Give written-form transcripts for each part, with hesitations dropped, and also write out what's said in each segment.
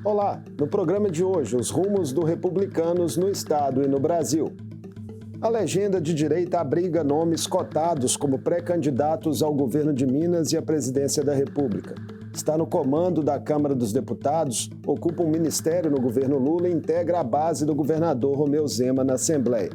Olá, no programa de hoje, os rumos do Republicanos no Estado e no Brasil. A legenda de direita abriga nomes cotados como pré-candidatos ao governo de Minas e à presidência da República. Está no comando da Câmara dos Deputados, ocupa um ministério no governo Lula e integra a base do governador Romeu Zema na Assembleia.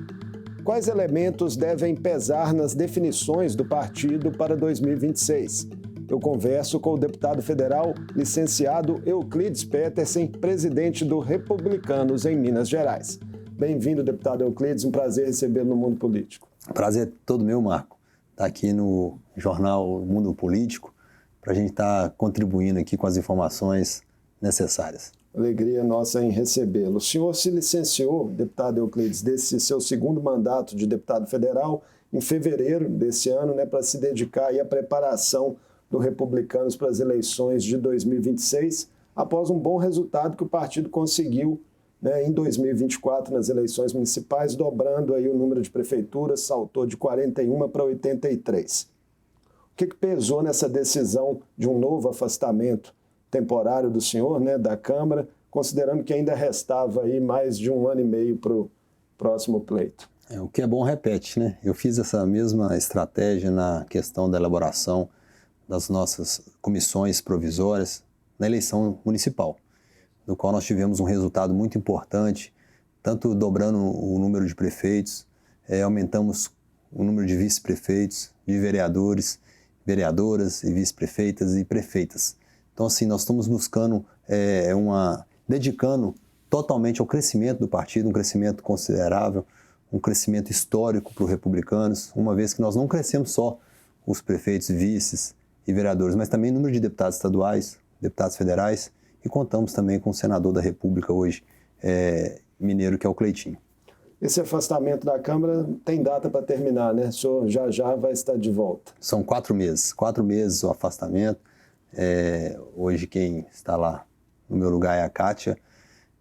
Quais elementos devem pesar nas definições do partido para 2026? Eu converso com o deputado federal, licenciado Euclides Petersen, presidente do Republicanos em Minas Gerais. Bem-vindo, deputado Euclides, um prazer recebê-lo no Mundo Político. Prazer todo meu, Marco, estar aqui no jornal Mundo Político para a gente estar contribuindo aqui com as informações necessárias. Alegria nossa em recebê-lo. O senhor se licenciou, deputado Euclides, desse seu segundo mandato de deputado federal em fevereiro desse ano, para se dedicar aí à preparação do Republicanos para as eleições de 2026, após um bom resultado que o partido conseguiu em 2024 nas eleições municipais, dobrando aí o número de prefeituras, saltou de 41 para 83. O que pesou nessa decisão de um novo afastamento temporário do senhor, da Câmara, considerando que ainda restava aí mais de um ano e meio para o próximo pleito? O que é bom repete, Eu fiz essa mesma estratégia na questão da elaboração das nossas comissões provisórias na eleição municipal, no qual nós tivemos um resultado muito importante, tanto dobrando o número de prefeitos, aumentamos o número de vice-prefeitos, de vereadores, vereadoras e vice-prefeitas e prefeitas. Então, assim, nós estamos buscando, dedicando totalmente ao crescimento do partido, um crescimento considerável, um crescimento histórico para os republicanos, uma vez que nós não crescemos só os prefeitos, vices e vereadores, mas também o número de deputados estaduais, deputados federais, e contamos também com o senador da República hoje, mineiro, que é o Cleitinho. Esse afastamento da Câmara tem data para terminar, O senhor já vai estar de volta. São 4 meses o afastamento. Hoje quem está lá no meu lugar é a Kátia,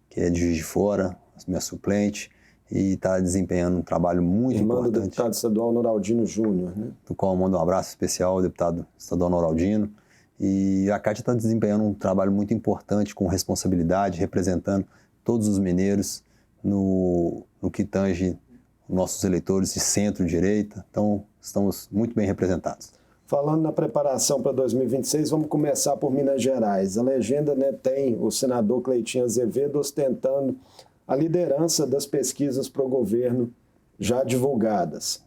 que é de Juiz de Fora, minha suplente, e está desempenhando um trabalho muito importante. Irmã do deputado estadual Noraldino Júnior, Do qual eu mando um abraço especial ao deputado estadual Noraldino. E a Kátia está desempenhando um trabalho muito importante, com responsabilidade, representando todos os mineiros no que tange nossos eleitores de centro-direita. Então, estamos muito bem representados. Falando na preparação para 2026, vamos começar por Minas Gerais. A legenda tem o senador Cleitinho Azevedo ostentando a liderança das pesquisas para o governo já divulgadas.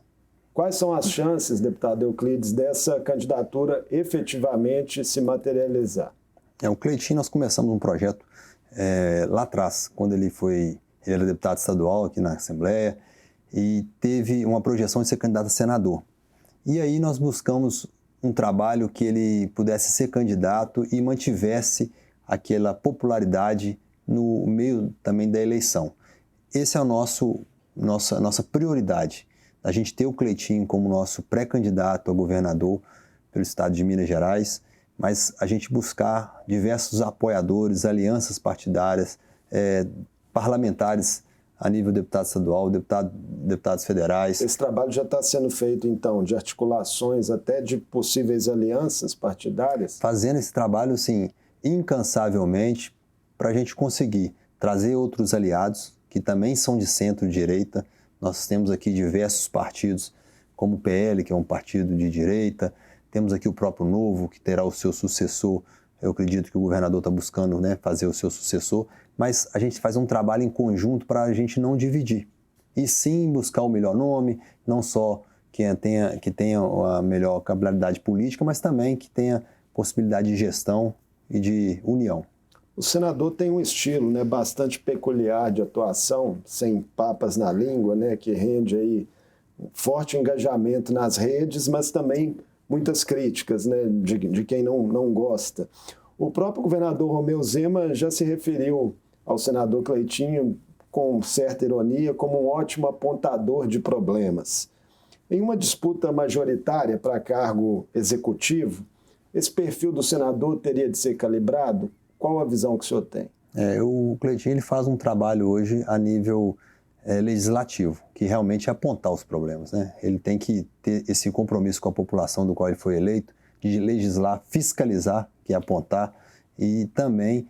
Quais são as chances, deputado Euclides, dessa candidatura efetivamente se materializar? O Cleitinho, nós começamos um projeto lá atrás, quando ele era deputado estadual aqui na Assembleia e teve uma projeção de ser candidato a senador. E aí nós buscamos um trabalho que ele pudesse ser candidato e mantivesse aquela popularidade no meio também da eleição. Esse é a nossa prioridade, a gente ter o Cleitinho como nosso pré-candidato a governador pelo estado de Minas Gerais, mas a gente buscar diversos apoiadores, alianças partidárias, parlamentares a nível deputado estadual, deputados federais. Esse trabalho já está sendo feito, então, de articulações até de possíveis alianças partidárias? Fazendo esse trabalho, assim, incansavelmente, para a gente conseguir trazer outros aliados que também são de centro-direita. Nós temos aqui diversos partidos, como o PL, que é um partido de direita, temos aqui o próprio Novo, que terá o seu sucessor. Eu acredito que o governador está buscando fazer o seu sucessor, mas a gente faz um trabalho em conjunto para a gente não dividir, e sim buscar o melhor nome, não só que tenha a melhor capilaridade política, mas também que tenha possibilidade de gestão e de união. O senador tem um estilo bastante peculiar de atuação, sem papas na língua, que rende aí um forte engajamento nas redes, mas também muitas críticas de quem não gosta. O próprio governador Romeu Zema já se referiu ao senador Cleitinho com certa ironia como um ótimo apontador de problemas. Em uma disputa majoritária para cargo executivo, esse perfil do senador teria de ser calibrado? Qual a visão que o senhor tem? O Cleitinho ele faz um trabalho hoje a nível legislativo, que realmente é apontar os problemas, Ele tem que ter esse compromisso com a população do qual ele foi eleito, de legislar, fiscalizar, que é apontar, e também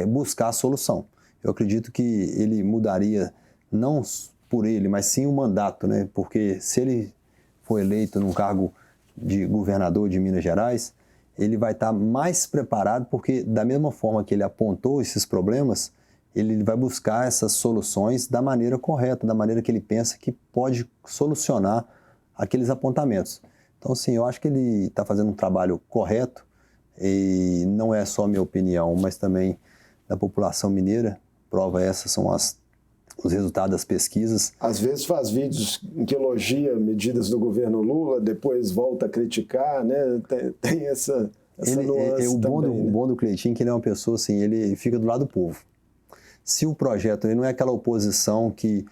buscar a solução. Eu acredito que ele mudaria, não por ele, mas sim o mandato, né? Porque se ele for eleito num cargo de governador de Minas Gerais, ele vai estar mais preparado, porque da mesma forma que ele apontou esses problemas, ele vai buscar essas soluções da maneira correta, da maneira que ele pensa que pode solucionar aqueles apontamentos. Então, sim, eu acho que ele está fazendo um trabalho correto, e não é só a minha opinião, mas também da população mineira. Prova essas são os resultados das pesquisas. Às vezes faz vídeos em que elogia medidas do governo Lula, depois volta a criticar, né? Tem essa nuance o bom também, o bom do Cleitinho é que ele é uma pessoa assim, ele fica do lado do povo. Se o projeto ele não é aquela oposição que,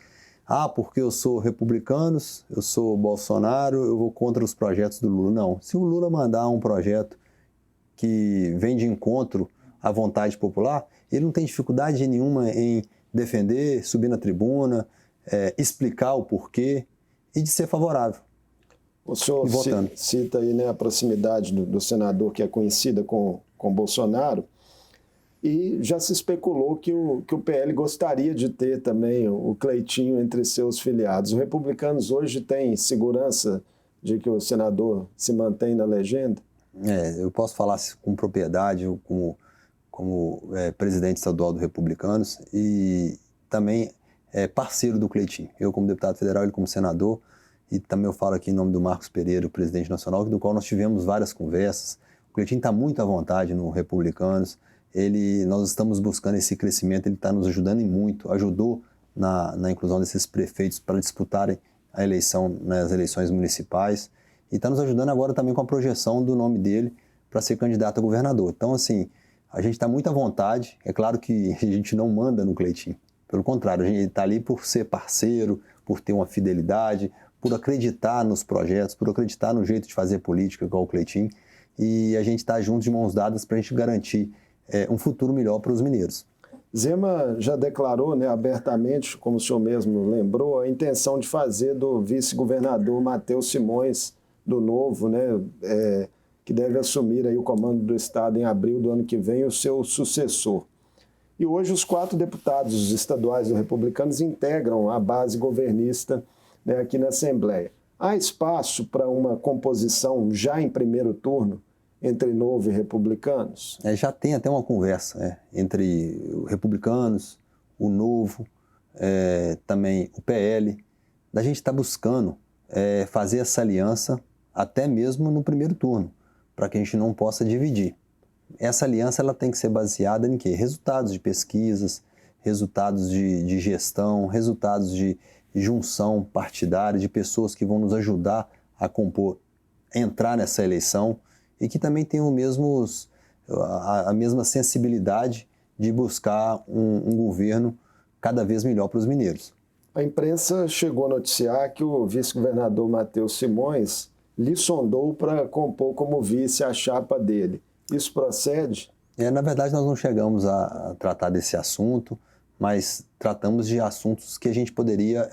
porque eu sou republicano, eu sou Bolsonaro, eu vou contra os projetos do Lula. Não. Se o Lula mandar um projeto que vem de encontro à vontade popular, ele não tem dificuldade nenhuma em defender, subir na tribuna, explicar o porquê e de ser favorável. O senhor cita aí, né, a proximidade do senador que é conhecida com Bolsonaro, e já se especulou que o PL gostaria de ter também o Cleitinho entre seus filiados. Os republicanos hoje têm segurança de que o senador se mantém na legenda? Eu posso falar com propriedade, como presidente estadual do Republicanos, e também parceiro do Cleitinho. Eu como deputado federal, ele como senador, e também eu falo aqui em nome do Marcos Pereira, o presidente nacional, do qual nós tivemos várias conversas. O Cleitinho está muito à vontade no Republicanos, nós estamos buscando esse crescimento, ele está nos ajudando e muito, ajudou na inclusão desses prefeitos para disputarem a eleição nas eleições municipais, e está nos ajudando agora também com a projeção do nome dele para ser candidato a governador. Então, assim, a gente está muito à vontade. É claro que a gente não manda no Cleitinho. Pelo contrário, a gente está ali por ser parceiro, por ter uma fidelidade, por acreditar nos projetos, por acreditar no jeito de fazer política igual o Cleitinho. E a gente está junto de mãos dadas para a gente garantir um futuro melhor para os mineiros. Zema já declarou, né, abertamente, como o senhor mesmo lembrou, a intenção de fazer do vice-governador Matheus Simões, do Novo, né, que deve assumir aí o comando do Estado em abril do ano que vem, o seu sucessor. E hoje os 4 deputados estaduais do Republicanos integram a base governista, né, aqui na Assembleia. Há espaço para uma composição já em primeiro turno entre Novo e Republicanos? Já tem até uma conversa entre os Republicanos, o Novo, também o PL. A gente está buscando fazer essa aliança até mesmo no primeiro turno, para que a gente não possa dividir. Essa aliança ela tem que ser baseada em quê? Resultados de pesquisas, resultados de gestão, resultados de junção partidária, de pessoas que vão nos ajudar a entrar nessa eleição e que também tenham a mesma sensibilidade de buscar um governo cada vez melhor para os mineiros. A imprensa chegou a noticiar que o vice-governador Matheus Simões lhe sondou para compor como vice a chapa dele. Isso procede? Na verdade, nós não chegamos a tratar desse assunto, mas tratamos de assuntos que a gente poderia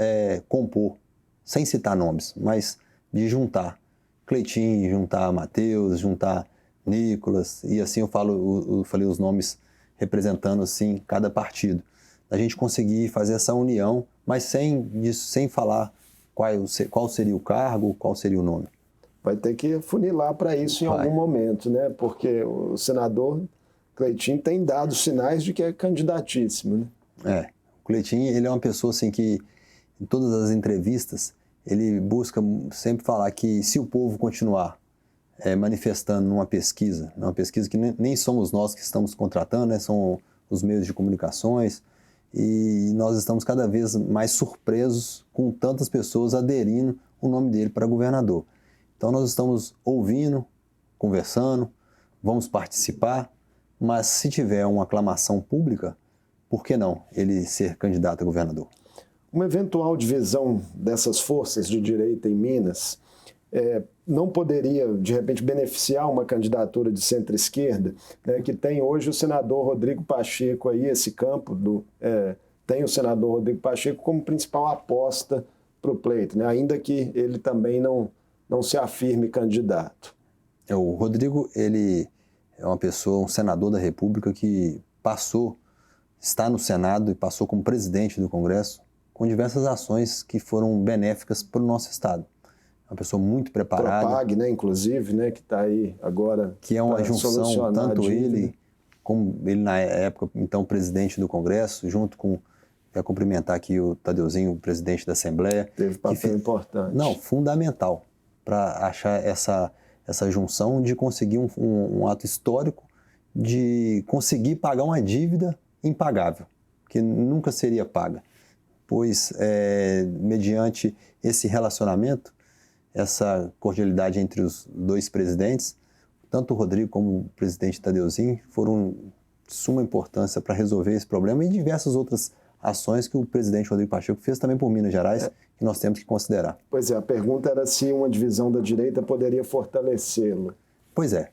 compor, sem citar nomes, mas de juntar Cleitinho, juntar Matheus, juntar Nicolas, e assim eu falei os nomes representando assim cada partido. A gente conseguir fazer essa união, mas sem falar qual seria o cargo, qual seria o nome. Vai ter que funilar para isso em algum momento, né? Porque o senador Cleitinho tem dado sinais de que é candidatíssimo, né? O Cleitinho, ele é uma pessoa assim que, em todas as entrevistas, ele busca sempre falar que se o povo continuar manifestando numa pesquisa que nem somos nós que estamos contratando, né? São os meios de comunicações, e nós estamos cada vez mais surpresos com tantas pessoas aderindo o nome dele para governador. Então nós estamos ouvindo, conversando, vamos participar, mas se tiver uma aclamação pública, por que não ele ser candidato a governador? Uma eventual divisão dessas forças de direita em Minas não poderia, de repente, beneficiar uma candidatura de centro-esquerda, né, que tem hoje o senador Rodrigo Pacheco, aí, esse campo tem o senador Rodrigo Pacheco como principal aposta para o pleito, né, ainda que ele também não se afirme candidato. O Rodrigo, ele é uma pessoa, um senador da República que está no Senado e passou como presidente do Congresso, com diversas ações que foram benéficas para o nosso Estado. Uma pessoa muito preparada. Propag, né, inclusive, né, que está aí agora. Que é uma junção, tanto ele, como ele na época, então, presidente do Congresso, junto com, quero cumprimentar aqui o Tadeuzinho, o presidente da Assembleia. Teve papel importante. Não, fundamental, para achar essa junção de conseguir um ato histórico, de conseguir pagar uma dívida impagável, que nunca seria paga, pois, mediante esse relacionamento, essa cordialidade entre os dois presidentes, tanto o Rodrigo como o presidente Tadeuzinho foram de suma importância para resolver esse problema e diversas outras ações que o presidente Rodrigo Pacheco fez também por Minas Gerais, que nós temos que considerar. Pois é, a pergunta era se uma divisão da direita poderia fortalecê-lo. Pois é.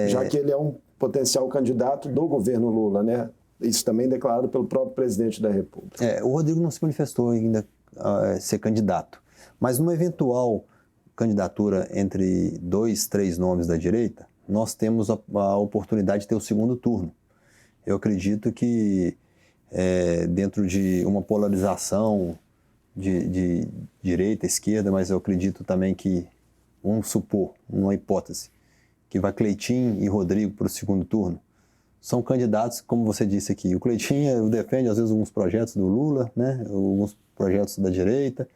Já que ele é um potencial candidato do governo Lula, né? Isso também declarado pelo próprio presidente da República. O Rodrigo não se manifestou ainda ser candidato, mas numa eventual candidatura entre 2, 3 nomes da direita, nós temos a oportunidade de ter o segundo turno. Eu acredito que dentro de uma polarização de direita, esquerda, mas eu acredito também que, vamos supor, uma hipótese, que vai Cleitinho e Rodrigo para o segundo turno, são candidatos, como você disse aqui, o Cleitinho defende às vezes alguns projetos do Lula, né, alguns projetos da direita,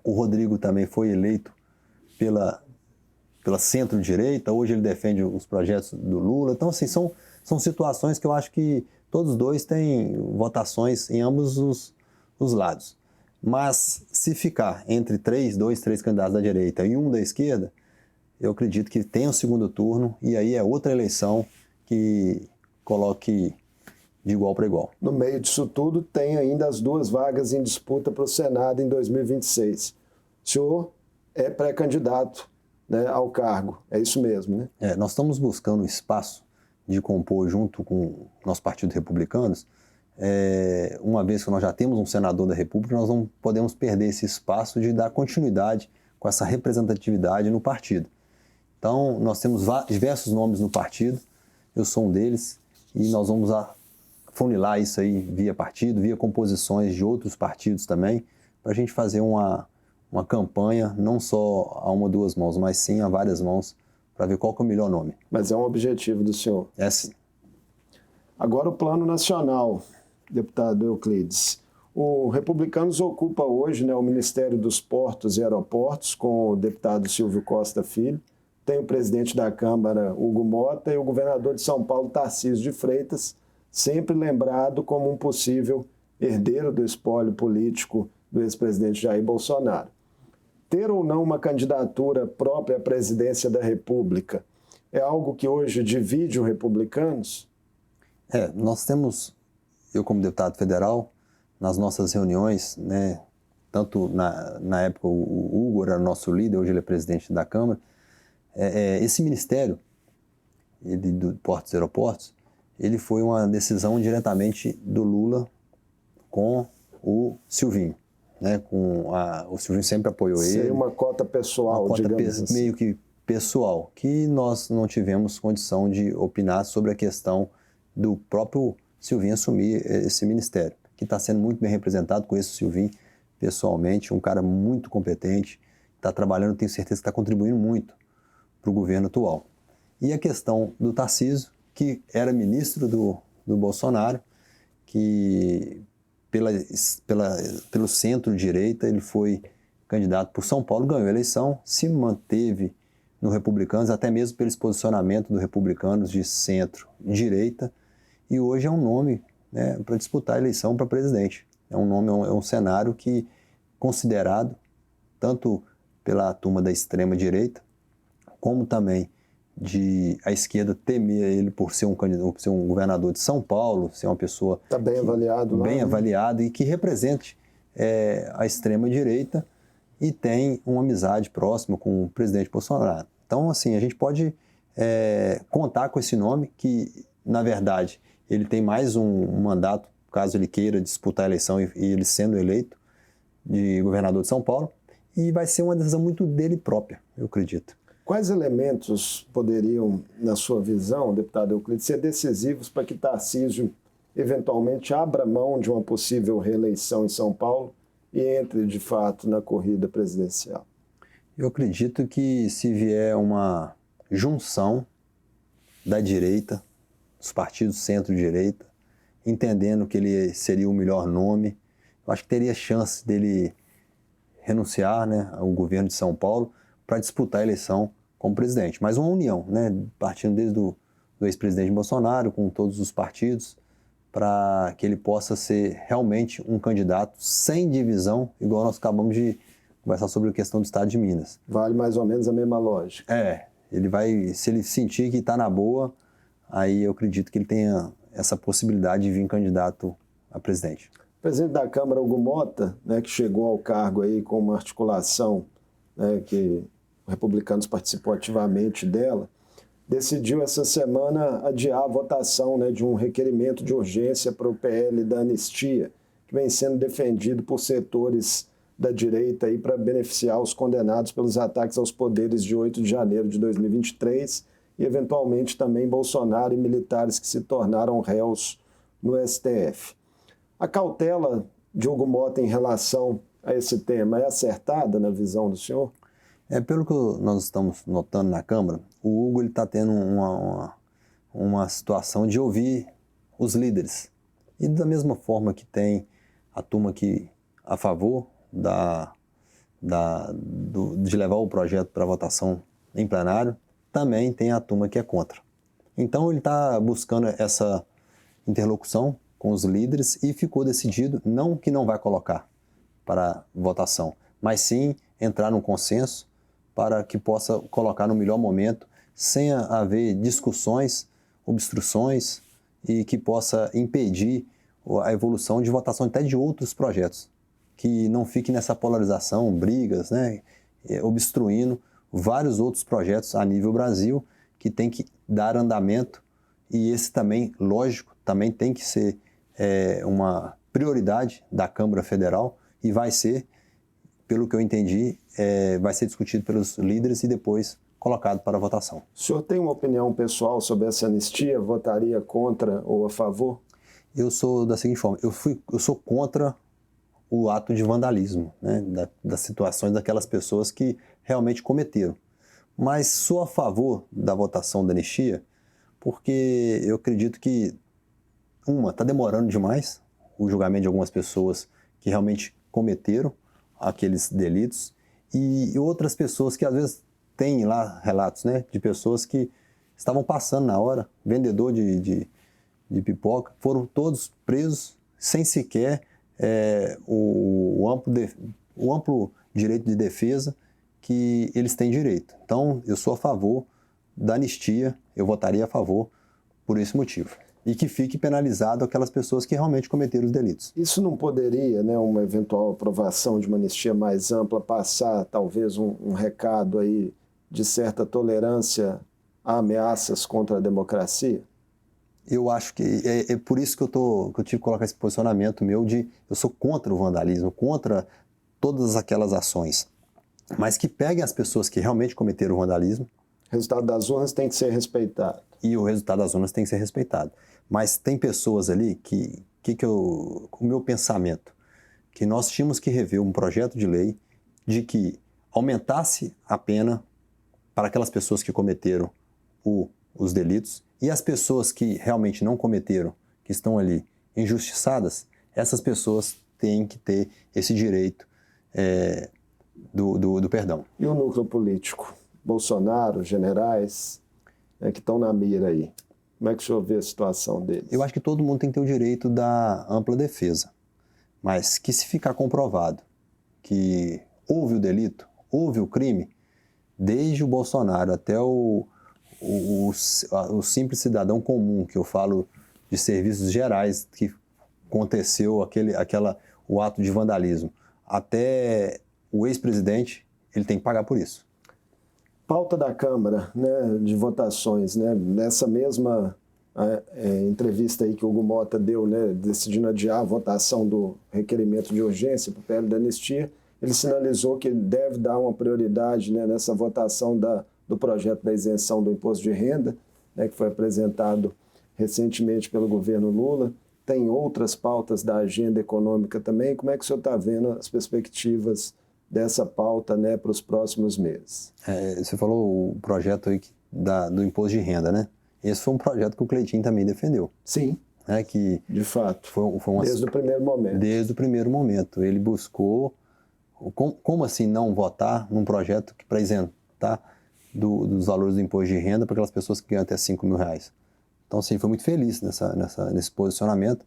o Rodrigo também foi eleito pela centro-direita, hoje ele defende os projetos do Lula, então assim, são situações que eu acho que todos os dois têm votações em ambos os lados. Mas se ficar entre 2, 3 candidatos da direita e um da esquerda, eu acredito que tem o segundo turno e aí é outra eleição que coloque de igual para igual. No meio disso tudo, tem ainda as 2 vagas em disputa para o Senado em 2026. O senhor é pré-candidato, né, ao cargo, é isso mesmo, né? Nós estamos buscando espaço de compor junto com o nosso Partido Republicanos. Uma vez que nós já temos um senador da República, nós não podemos perder esse espaço de dar continuidade com essa representatividade no partido. Então, nós temos diversos nomes no partido, eu sou um deles, e nós vamos afunilar isso aí via partido, via composições de outros partidos também, para a gente fazer uma campanha, não só a 1 ou 2 mãos, mas sim a várias mãos, para ver qual que é o melhor nome. Mas é um objetivo do senhor? É sim. Agora o plano nacional, deputado Euclides. O Republicanos ocupa hoje, né, o Ministério dos Portos e Aeroportos com o deputado Silvio Costa Filho, tem o presidente da Câmara, Hugo Mota, e o governador de São Paulo, Tarcísio de Freitas, sempre lembrado como um possível herdeiro do espólio político do ex-presidente Jair Bolsonaro. Ter ou não uma candidatura própria à presidência da República é algo que hoje divide os republicanos? Nós temos, eu como deputado federal, nas nossas reuniões, né, tanto na época o Hugo era nosso líder, hoje ele é presidente da Câmara, esse ministério do Portos e Aeroportos, ele foi uma decisão diretamente do Lula com o Silvinho. Né, o Silvinho sempre apoiou ele. Seria uma cota pessoal, uma cota digamos assim. Meio que pessoal, que nós não tivemos condição de opinar sobre a questão do próprio Silvinho assumir esse ministério, que está sendo muito bem representado. Conheço o Silvinho pessoalmente, um cara muito competente, está trabalhando, tenho certeza que está contribuindo muito para o governo atual. E a questão do Tarcísio, que era ministro do Bolsonaro, que pelo centro-direita ele foi candidato por São Paulo, ganhou a eleição, se manteve no Republicanos, até mesmo pelo posicionamento do Republicanos de centro-direita, e hoje é um nome, né, para disputar a eleição para presidente. É um cenário que, considerado tanto pela turma da extrema-direita, como também de a esquerda temer ele por ser um governador de São Paulo, ser uma pessoa Está bem avaliado lá, bem avaliado e que represente a extrema-direita e tem uma amizade próxima com o presidente Bolsonaro. Então, assim, a gente pode contar com esse nome, que, na verdade, ele tem mais um mandato, caso ele queira disputar a eleição e ele sendo eleito de governador de São Paulo, e vai ser uma decisão muito dele própria, eu acredito. Quais elementos poderiam, na sua visão, deputado Euclides, ser decisivos para que Tarcísio eventualmente abra mão de uma possível reeleição em São Paulo e entre, de fato, na corrida presidencial? Eu acredito que se vier uma junção da direita, dos partidos centro-direita, entendendo que ele seria o melhor nome, eu acho que teria chance dele renunciar, né, ao governo de São Paulo para disputar a eleição como presidente. Mas uma união, né, partindo desde do ex-presidente Bolsonaro, com todos os partidos, para que ele possa ser realmente um candidato sem divisão, igual nós acabamos de conversar sobre a questão do estado de Minas. Vale mais ou menos a mesma lógica. Ele vai, se ele sentir que está na boa, aí eu acredito que ele tenha essa possibilidade de vir candidato a presidente. O presidente da Câmara, Hugo Mota, né, que chegou ao cargo aí com uma articulação, né, que os republicanos participou ativamente dela, decidiu essa semana adiar a votação, né, de um requerimento de urgência para o PL da anistia, que vem sendo defendido por setores da direita para beneficiar os condenados pelos ataques aos poderes de 8 de janeiro de 2023 e, eventualmente, também Bolsonaro e militares que se tornaram réus no STF. A cautela de Hugo Mota em relação a esse tema é acertada na visão do senhor? Pelo que nós estamos notando na Câmara, o Hugo está tendo uma situação de ouvir os líderes. E da mesma forma que tem a turma que a favor de levar o projeto para votação em plenário, também tem a turma que é contra. Então ele está buscando essa interlocução com os líderes e ficou decidido, não que não vai colocar para votação, mas sim entrar num consenso para que possa colocar no melhor momento, sem haver discussões, obstruções e que possa impedir a evolução de votação até de outros projetos, que não fique nessa polarização, brigas, né, obstruindo vários outros projetos a nível Brasil que tem que dar andamento e esse também, lógico, também tem que ser uma prioridade da Câmara Federal e vai ser, pelo que eu entendi, vai ser discutido pelos líderes e depois colocado para votação. O senhor tem uma opinião pessoal sobre essa anistia? Votaria contra ou a favor? Eu sou da seguinte forma, eu sou contra o ato de vandalismo, né, das situações daquelas pessoas que realmente cometeram. Mas sou a favor da votação da anistia porque eu acredito que, está demorando demais o julgamento de algumas pessoas que realmente cometeram aqueles delitos e outras pessoas que às vezes têm lá relatos, né, de pessoas que estavam passando na hora, vendedor de pipoca, foram todos presos sem sequer o amplo direito de defesa que eles têm direito. Então, eu sou a favor da anistia, eu votaria a favor por esse motivo. E que fique penalizado aquelas pessoas que realmente cometeram os delitos. Isso não poderia, né, uma eventual aprovação de uma anistia mais ampla, passar talvez um recado aí de certa tolerância a ameaças contra a democracia? Eu acho que é por isso que eu tive que colocar esse posicionamento meu de eu sou contra o vandalismo, contra todas aquelas ações, mas que peguem as pessoas que realmente cometeram o vandalismo. O resultado das urnas tem que ser respeitado. E o resultado das urnas tem que ser respeitado. Mas tem pessoas ali o meu pensamento, que nós tínhamos que rever um projeto de lei de que aumentasse a pena para aquelas pessoas que cometeram os delitos e as pessoas que realmente não cometeram, que estão ali injustiçadas, essas pessoas têm que ter esse direito do perdão. E o núcleo político? Bolsonaro, generais, que estão na mira aí. Como é que o senhor vê a situação deles? Eu acho que todo mundo tem que ter o direito da ampla defesa, mas que se ficar comprovado que houve o delito, houve o crime, desde o Bolsonaro até o simples cidadão comum, que eu falo de serviços gerais, que aconteceu o ato de vandalismo, até o ex-presidente, ele tem que pagar por isso. Pauta da Câmara, né, de votações, né, nessa mesma entrevista aí que o Hugo Mota deu, né, decidindo adiar a votação do requerimento de urgência para o PL da anistia, ele sinalizou que deve dar uma prioridade, né, nessa votação da do projeto da isenção do imposto de renda, né, que foi apresentado recentemente pelo governo Lula. Tem outras pautas da agenda econômica também. Como é que o senhor está vendo as perspectivas dessa pauta, né, para os próximos meses? Você falou o projeto aí do imposto de renda, né? Esse foi um projeto que o Cleitinho também defendeu. Sim, né, que de fato, foi desde o primeiro momento. Desde o primeiro momento. Ele buscou, como assim não votar num projeto que para isentar dos valores do imposto de renda para aquelas pessoas que ganham até R$5.000. Então, sim, foi muito feliz nesse posicionamento.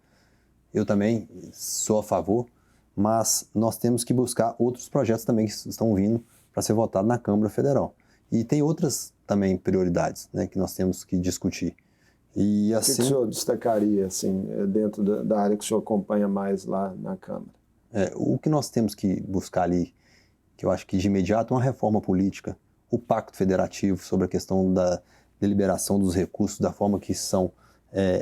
Eu também sou a favor, mas nós temos que buscar outros projetos também que estão vindo para ser votado na Câmara Federal. E tem outras também prioridades, né, que nós temos que discutir. E assim, o que o senhor destacaria assim, dentro da área que o senhor acompanha mais lá na Câmara? O que nós temos que buscar ali, que eu acho que de imediato, é uma reforma política, o pacto federativo sobre a questão da deliberação dos recursos, da forma que são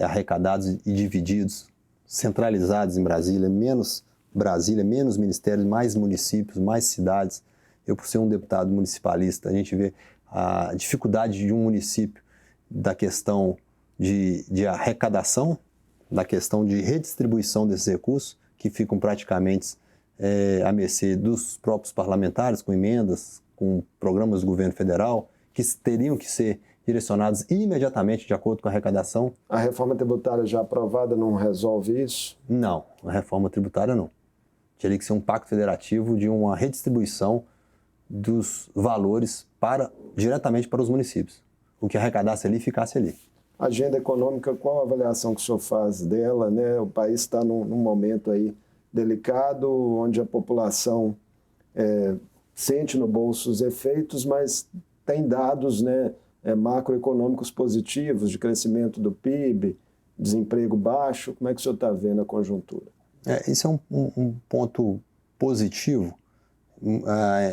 arrecadados e divididos, centralizados em Brasília, menos ministérios, mais municípios, mais cidades. Eu, por ser um deputado municipalista, a gente vê a dificuldade de um município da questão de arrecadação, da questão de redistribuição desses recursos, que ficam praticamente à mercê dos próprios parlamentares, com emendas, com programas do governo federal, que teriam que ser direcionados imediatamente de acordo com a arrecadação. A reforma tributária já aprovada não resolve isso? Não, a reforma tributária não. Teria que ser um pacto federativo de uma redistribuição dos valores diretamente para os municípios. O que arrecadasse ali, ficasse ali. Agenda econômica, qual a avaliação que o senhor faz dela, né? O país está num momento aí delicado, onde a população sente no bolso os efeitos, mas tem dados, né, macroeconômicos positivos de crescimento do PIB, desemprego baixo. Como é que o senhor está vendo a conjuntura? Isso é um ponto positivo,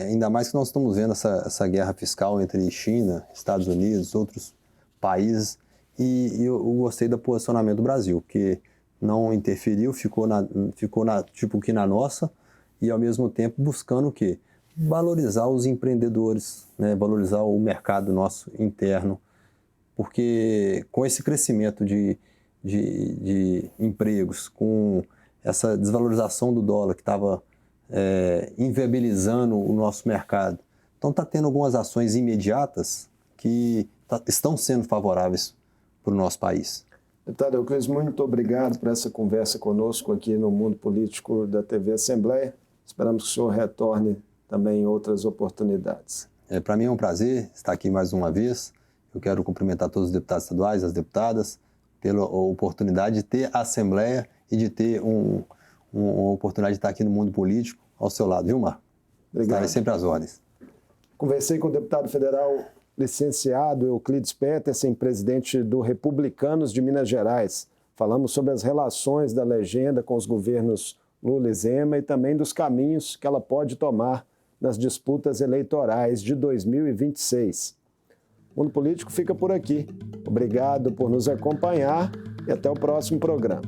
ainda mais que nós estamos vendo essa guerra fiscal entre China, Estados Unidos, outros países, e eu gostei do posicionamento do Brasil, que não interferiu, ficou tipo que na nossa, e ao mesmo tempo buscando o quê? Valorizar os empreendedores, né? Valorizar o mercado nosso interno, porque com esse crescimento de empregos, com essa desvalorização do dólar que estava inviabilizando o nosso mercado, então está tendo algumas ações imediatas que estão sendo favoráveis para o nosso país. Deputado Euclides, muito obrigado por essa conversa conosco aqui no Mundo Político da TV Assembleia. Esperamos que o senhor retorne também em outras oportunidades. Para mim é um prazer estar aqui mais uma vez. Eu quero cumprimentar todos os deputados estaduais, as deputadas, pela oportunidade de ter a Assembleia e de ter uma oportunidade de estar aqui no Mundo Político ao seu lado, viu, Marco? Obrigado. Estarei sempre às ordens. Conversei com o deputado federal licenciado Euclides Petersen, presidente do Republicanos de Minas Gerais. Falamos sobre as relações da legenda com os governos Lula e Zema e também dos caminhos que ela pode tomar nas disputas eleitorais de 2026. O Mundo Político fica por aqui. Obrigado por nos acompanhar e até o próximo programa.